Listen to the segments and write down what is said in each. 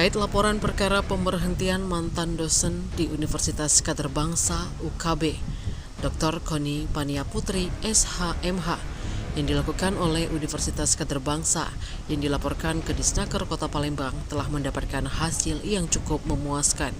Terkait laporan perkara pemberhentian mantan dosen di Universitas Kader Bangsa UKB, Dr. Koni Paniaputri SHMH, yang dilakukan oleh Universitas Kader Bangsa yang dilaporkan ke Disnaker Kota Palembang telah mendapatkan hasil yang cukup memuaskan.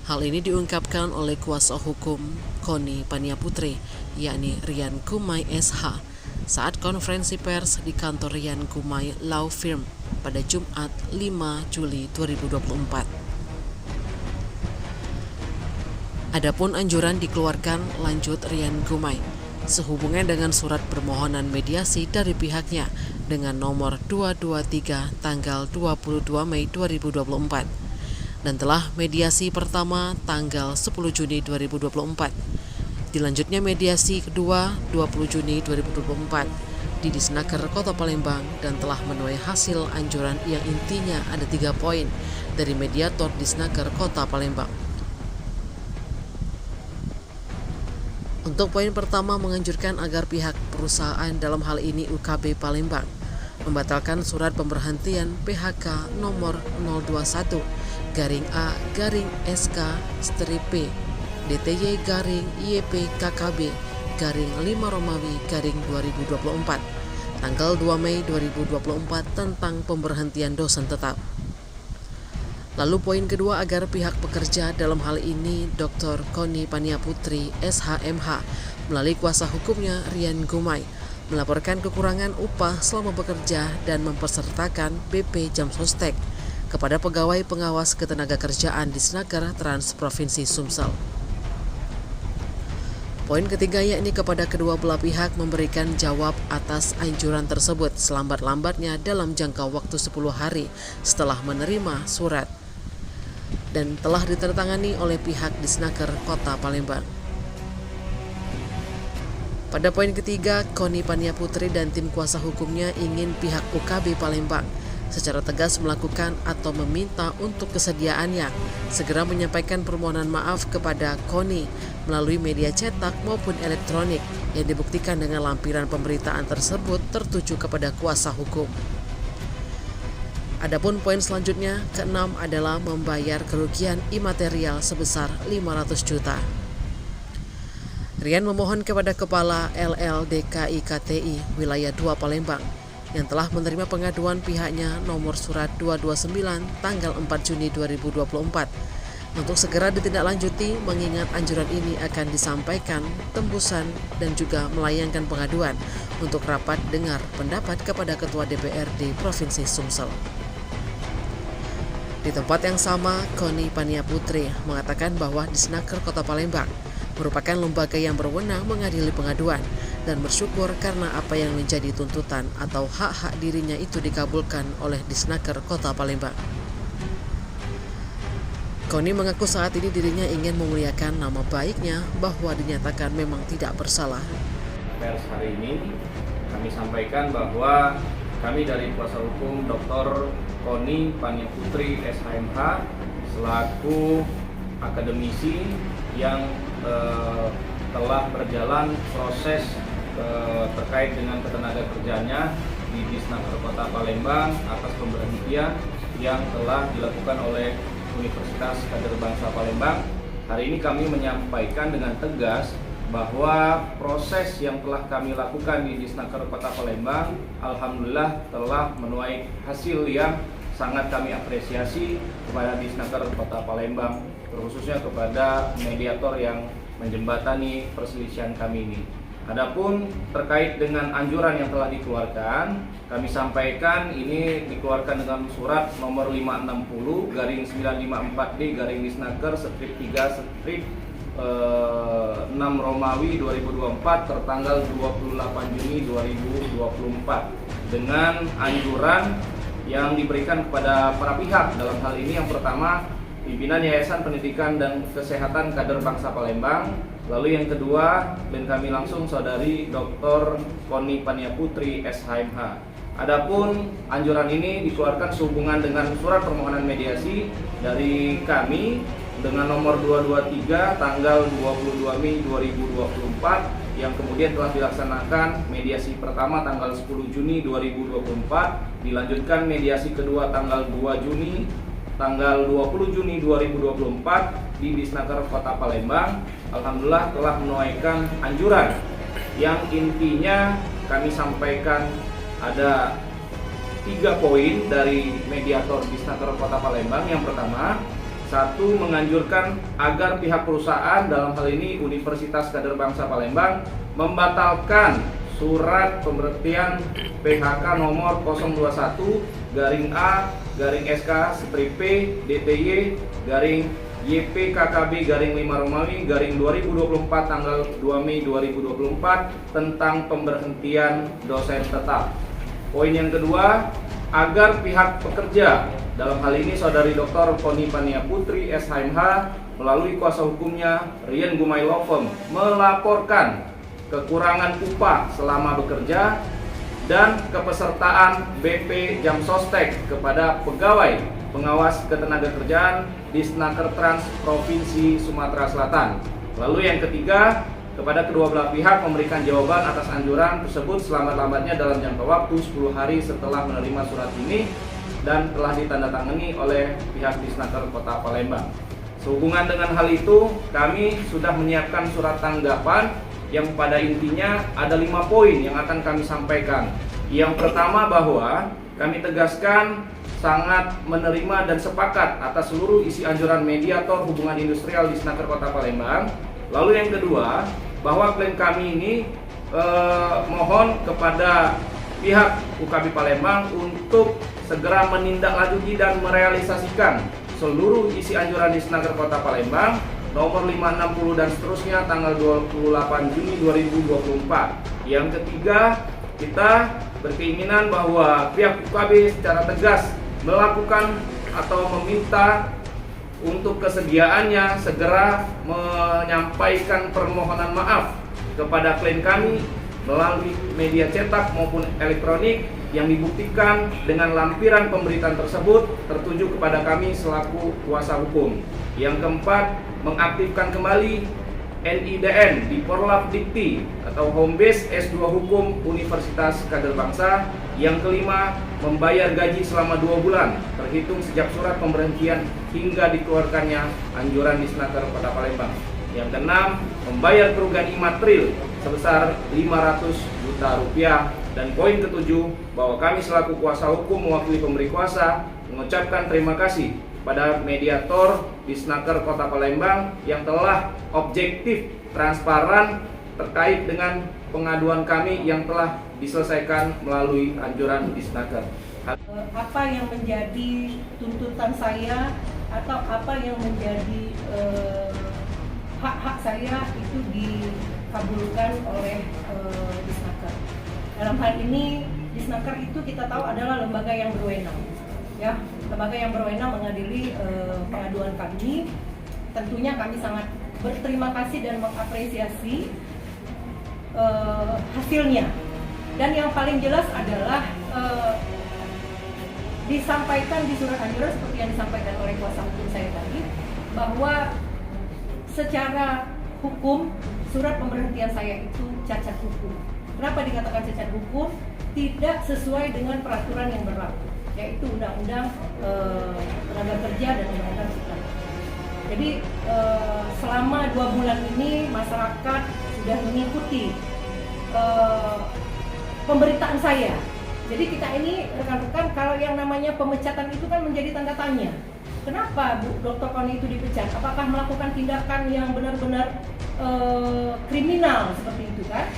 Hal ini diungkapkan oleh kuasa hukum Koni Paniaputri, yakni Rian Kumai SH, saat konferensi pers di kantor Rian Kumai Law Firm pada Jumat 5 Juli 2024. Adapun anjuran dikeluarkan lanjut Rian Kumai sehubungan dengan surat permohonan mediasi dari pihaknya dengan nomor 223 tanggal 22 Mei 2024 dan telah mediasi pertama tanggal 10 Juni 2024. Dilanjutnya mediasi kedua 20 Juni 2024 di Disnaker Kota Palembang dan telah menuai hasil anjuran yang intinya ada 3 poin dari mediator Disnaker Kota Palembang. Untuk poin pertama menganjurkan agar pihak perusahaan dalam hal ini UKB Palembang membatalkan surat pemberhentian PHK nomor 021-A-SK-P DTY YP KKB 5 Romawi 2024 tanggal 2 Mei 2024 tentang pemberhentian dosen tetap. Lalu poin kedua agar pihak pekerja dalam hal ini Dr. Koni Paniaputri SHMH melalui kuasa hukumnya Rian Kumai melaporkan kekurangan upah selama bekerja dan mempesertakan BP Jam Sostek kepada pegawai pengawas ketenagakerjaan Disnaker Trans Provinsi Sumsel. Poin ketiga yakni kepada kedua belah pihak memberikan jawab atas anjuran tersebut selambat-lambatnya dalam jangka waktu 10 hari setelah menerima surat dan telah ditandatangani oleh pihak Disnaker Kota Palembang. Pada poin ketiga, Koni Paniaputri dan tim kuasa hukumnya ingin pihak UKB Palembang secara tegas melakukan atau meminta untuk kesediaannya segera menyampaikan permohonan maaf kepada Koni melalui media cetak maupun elektronik yang dibuktikan dengan lampiran pemberitaan tersebut tertuju kepada kuasa hukum. Adapun poin selanjutnya, keenam adalah membayar kerugian imaterial sebesar 500 juta. Rian memohon kepada Kepala LLDKI KTI Wilayah 2 Palembang yang telah menerima pengaduan pihaknya nomor surat 229 tanggal 4 Juni 2024 untuk segera ditindaklanjuti mengingat anjuran ini akan disampaikan tembusan dan juga melayangkan pengaduan untuk rapat dengar pendapat kepada Ketua DPRD Provinsi Sumsel. Di tempat yang sama, Koni Paniaputri mengatakan bahwa Disnaker Kota Palembang merupakan lembaga yang berwenang mengadili pengaduan dan bersyukur karena apa yang menjadi tuntutan atau hak-hak dirinya itu dikabulkan oleh Disnaker Kota Palembang. Koni mengaku saat ini dirinya ingin memuliakan nama baiknya bahwa dinyatakan memang tidak bersalah. Pers hari ini kami sampaikan bahwa kami dari kuasa hukum Dr. Koni Paniaputri SHMH selaku akademisi yang telah berjalan proses terkait dengan ketenagakerjaannya di Disnaker Kota Palembang atas pemberhentian yang telah dilakukan oleh Universitas Kader Bangsa Palembang. Hari ini kami menyampaikan dengan tegas bahwa proses yang telah kami lakukan di Disnaker Kota Palembang alhamdulillah telah menuai hasil yang sangat kami apresiasi kepada Disnaker Kota Palembang, terkhususnya kepada mediator yang menjembatani perselisihan kami ini. Adapun terkait dengan anjuran yang telah dikeluarkan, kami sampaikan ini dikeluarkan dengan surat nomor 560-954D-Disnaker-3-6 Romawi 2024 tertanggal 28 Juni 2024 dengan anjuran yang diberikan kepada para pihak. Dalam hal ini yang pertama pimpinan Yayasan Pendidikan dan Kesehatan Kader Bangsa Palembang, lalu yang kedua dan kami langsung saudari Dr. Koni Paniaputri SHMH. Adapun anjuran ini dikeluarkan sehubungan dengan surat permohonan mediasi dari kami dengan nomor 223 tanggal 22 Mei 2024 yang kemudian telah dilaksanakan mediasi pertama tanggal 10 Juni 2024, dilanjutkan mediasi kedua tanggal 2 Juni tanggal 20 Juni 2024 di Disnaker Kota Palembang, alhamdulillah telah menuaikan anjuran yang intinya kami sampaikan ada 3 poin dari mediator Disnaker Kota Palembang. Yang pertama, 1, menganjurkan agar pihak perusahaan, dalam hal ini Universitas Kader Bangsa Palembang, membatalkan surat pemberhentian PHK nomor 021-A-SK-P-DTY-YPKKB-5 Romawi-2024 tanggal 2 Mei 2024 tentang pemberhentian dosen tetap. Poin yang kedua, agar pihak pekerja, dalam hal ini Saudari Dr. Koni Paniaputri SHMH melalui kuasa hukumnya Rien Gumailofem, melaporkan kekurangan upah selama bekerja dan kepesertaan BP Jam Sostek kepada pegawai pengawas ketenagakerjaan Disnaker Trans Provinsi Sumatera Selatan. Lalu yang ketiga, kepada kedua belah pihak memberikan jawaban atas anjuran tersebut selambat-lambatnya dalam jangka waktu 10 hari setelah menerima surat ini dan telah ditandatangani oleh pihak Disnaker Kota Palembang. Sehubungan dengan hal itu, kami sudah menyiapkan surat tanggapan yang pada intinya ada 5 poin yang akan kami sampaikan. Yang pertama, bahwa kami tegaskan sangat menerima dan sepakat atas seluruh isi anjuran mediator hubungan industrial Disnaker Kota Palembang. Lalu yang kedua, bahwa klaim kami ini mohon kepada pihak UKB Palembang untuk segera menindaklanjuti dan merealisasikan seluruh isi anjuran Disnaker Kota Palembang nomor 560 dan seterusnya tanggal 28 Juni 2024. Yang ketiga, kita berkeinginan bahwa pihak UKB secara tegas melakukan atau meminta untuk kesediaannya segera menyampaikan permohonan maaf kepada klien kami melalui media cetak maupun elektronik yang dibuktikan dengan lampiran pemberitaan tersebut tertuju kepada kami selaku kuasa hukum. Yang keempat, mengaktifkan kembali NIDN di Porlab Dikti atau Home Base S2 Hukum Universitas Kader Bangsa. Yang kelima, membayar gaji selama 2 bulan terhitung sejak surat pemberhentian hingga dikeluarkannya anjuran Disnaker Kota Palembang. Yang keenam, membayar kerugian imaterial sebesar 500 juta rupiah. Dan poin ketujuh, bahwa kami selaku kuasa hukum mewakili pemberi kuasa mengucapkan terima kasih pada mediator Disnaker Kota Palembang yang telah objektif, transparan terkait dengan pengaduan kami yang telah diselesaikan melalui anjuran Disnaker. Apa yang menjadi tuntutan saya atau apa yang menjadi hak-hak saya itu dikabulkan oleh Disnaker. Dalam hal ini Disnaker itu kita tahu adalah lembaga yang berwenang, ya, lembaga yang berwenang mengadili pengaduan kami. Tentunya kami sangat berterima kasih dan mengapresiasi hasilnya. Dan yang paling jelas adalah disampaikan di surat anjuran seperti yang disampaikan oleh kuasa hukum saya tadi, bahwa secara hukum surat pemberhentian saya itu cacat hukum. Kenapa dikatakan cacat hukum? Tidak sesuai dengan peraturan yang berlaku, yaitu Undang-Undang Tenaga Kerja dan Undang-Undang Cipta. Jadi selama 2 bulan ini masyarakat sudah mengikuti pemberitaan saya. Jadi kita ini rekan-rekan, kalau yang namanya pemecatan itu kan menjadi tanda tanya. Kenapa Bu Dr. Koni itu dipecat? Apakah melakukan tindakan yang benar-benar kriminal seperti itu kan?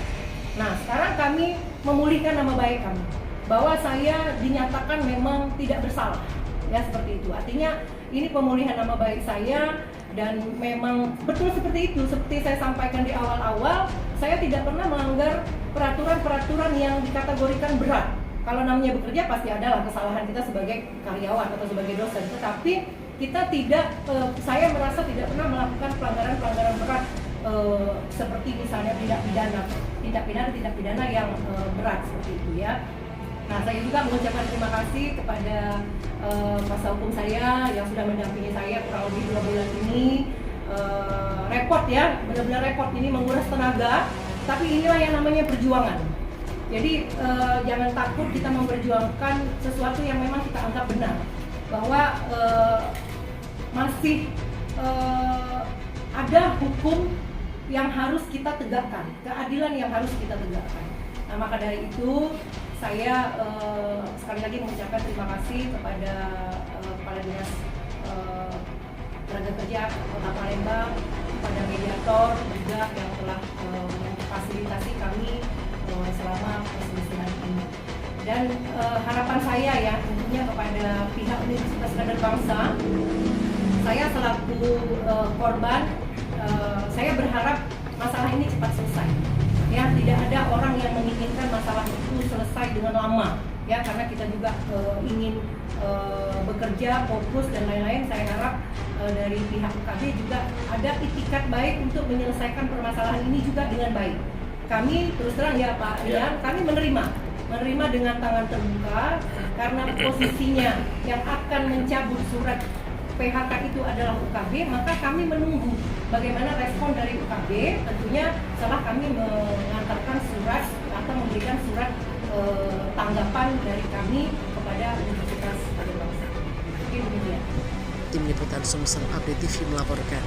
Nah, sekarang kami memulihkan nama baik kami, bahwa saya dinyatakan memang tidak bersalah, ya seperti itu. Artinya ini pemulihan nama baik saya, dan memang betul seperti itu. Seperti saya sampaikan di awal-awal, saya tidak pernah melanggar peraturan-peraturan yang dikategorikan berat. Kalau namanya bekerja pasti adalah kesalahan kita sebagai karyawan atau sebagai dosen, tetapi kita tidak, saya merasa tidak pernah melakukan pelanggaran-pelanggaran berat seperti misalnya tindak pidana yang berat seperti itu ya. Nah, saya juga mengucapkan terima kasih kepada kuasa hukum saya yang sudah mendampingi saya kurang lebih 2 bulan ini. Repot ya, benar-benar repot, ini menguras tenaga, tapi inilah yang namanya perjuangan. Jadi jangan takut kita memperjuangkan sesuatu yang memang kita anggap benar. bahwa masih ada hukum yang harus kita tegakkan, keadilan yang harus kita tegakkan. Nah, maka dari itu saya sekali lagi mengucapkan terima kasih kepada Kepala Dinas Tenaga Kerja Kota Palembang, kepada mediator juga yang telah memfasilitasi kami selama perselisihan ini. Dan harapan saya ya tentunya kepada pihak Universitas Kadar Bangsa, saya selaku korban, saya berharap masalah ini cepat selesai. Ya, tidak ada orang yang menginginkan masalah itu selesai dengan lama. Ya, karena kita juga ingin bekerja, fokus dan lain-lain. Saya harap dari pihak UKB juga ada itikat baik untuk menyelesaikan permasalahan ini juga dengan baik. Kami terus terang ya Pak Rian, kami menerima dengan tangan terbuka karena posisinya yang akan mencabut surat PHK itu adalah UKB, maka kami menunggu bagaimana respon dari UKB. Tentunya setelah kami mengantarkan surat atau memberikan surat tanggapan dari kami kepada Universitas Kadar Bangsa. Oke, demikian. Tim Liputan Sumsel Update TV melaporkan.